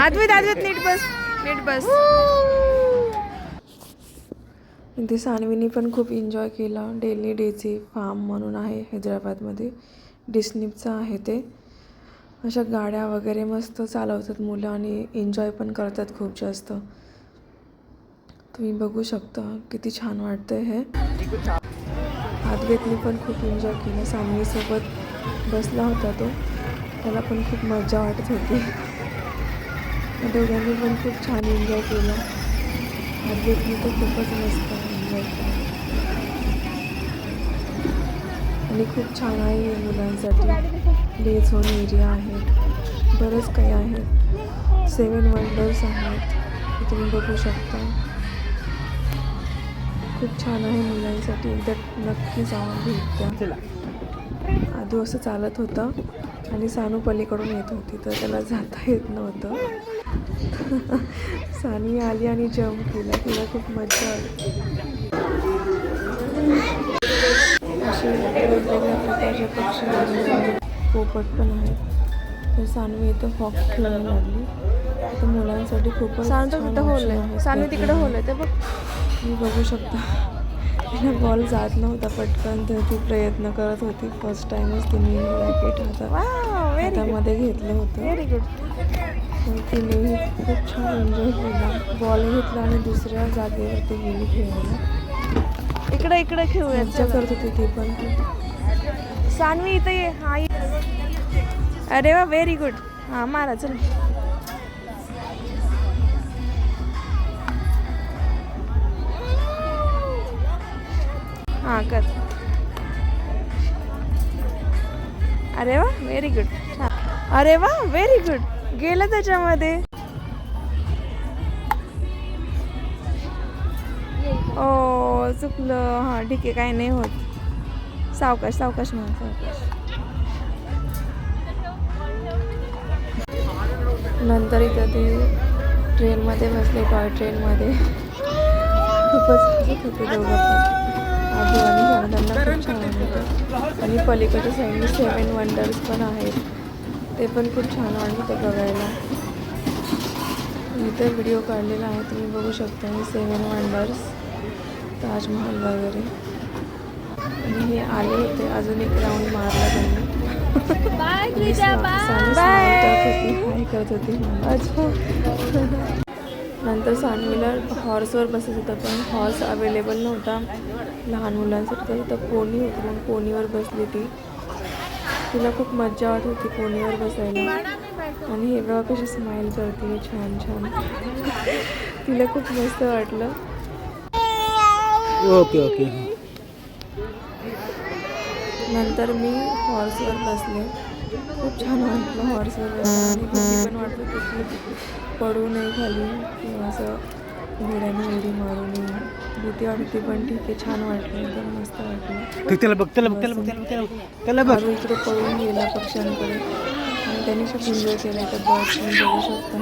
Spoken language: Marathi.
आद्वित नीट बस, नीट बस. इथे सानवीने पण खूप एन्जॉय केला. डेली डेची फार्म म्हणून आहे हैदराबादमध्ये, डिस्नीचं आहे ते. अशा गाड्या वगैरे मस्त चालवतात मुलं आणि एन्जॉय पण करतात खूप जास्त. तुम्ही बघू शकता किती छान वाटतंय हे. आद्वितने पण खूप एन्जॉय केलं. सानवीसोबत बसला होता तो, त्याला पण खूप मजा वाटत होती. दोघांनी पण खूप छान एन्जॉय केला. आद्वितने तर खूपच मस्त एन्जॉय केला आणि खूप छान आहे हे मुलांसाठी. प्ले झोन एरिया आहे, बरंच काही आहे. 7 वंडर्स आहेत, तुम्ही बघू शकता. खूप छान आहे मुलांसाठी. एकदा नक्की जाऊन भेट द्या. आधू असं चालत होतं आणि सानू पलीकडून येत होती, तर त्याला जाता येत नव्हतं. सानी आली आणि जम्प केला, तिला खूप मजा आली. असे वेगवेगळ्या प्रकारचे पक्षी आहेत, पोपट पण आहेत. तर सानवी इथं हॉक खेळायला लागली. तर मुलांसाठी खूपच छान होल आहे. सानवी तिकडे होल आहे ते बघ, मी बघू शकता. तिला बॉल जात नव्हता पटकन, तर ती प्रयत्न करत होती. फर्स्ट टाइमच तिने रॅकेट हातामध्ये घेतलं होतं. Very good. तर तिने खूप छान एन्जॉय केला. बॉल घेतला आणि दुसऱ्या जागेवरती गेली खेळायला. इकडे खेळूया, मजा करत होती ती पण. सानवी इथं ये. हा, अरे वा, व्हेरी गुड. हां मारा, चल. हां कर. अरे वा, व्हेरी गुड. अरे वा, व्हेरी गुड. गेलं त्याच्यामध्ये. ओ चुकलं. हां ठीक आहे, काही नाही होत. सावकाश सावकाश म्हणा, सावकाश. नंतर इथं ते ट्रेनमध्ये बसले, टॉय ट्रेनमध्ये. खूपच हसत होते दोघं पण. आधी आणि त्यांना खूप छान वाटतं. आणि पलीकडच्या साईडने 7 वंडर्स पण आहेत, ते पण खूप छान वाटतं बघायला. इथं व्हिडिओ काढलेला आहे, तुम्ही बघू शकता. हे 7 वंडर्स, ताजमहल वगैरे. आणि हे आले होते, अजून एक राऊंड मारला त्यांनी. हाय करत होती. नंतर सानवीला हॉर्सवर बसत होतं, पण हॉर्स अवेलेबल नव्हता लहान मुलांसाठी. तर पोनी होती, मग पोनीवर बसली ती. तिला खूप मजा वाटत होती पोनीवर बसायला. आणि हे बघा कशी स्माईल करते, छान छान. तिला खूप मस्त वाटलं. Okay okay. नंतर मी हॉर्सवर बसले, खूप छान वाटलं हॉर्सवर बसलं. आणि भीती पण वाटत होती की पडू नये खाली किंवा असं घोड्याने उडी मारू नये. भीती वाटते, पण ठीक आहे, छान वाटलं, एकदम मस्त वाटलं. त्याला बघ. इकडे पळून गेला पक्ष्यांकडे आणि त्यांनी खूप एन्जॉय केला. तर बर्ड्स बघू शकता.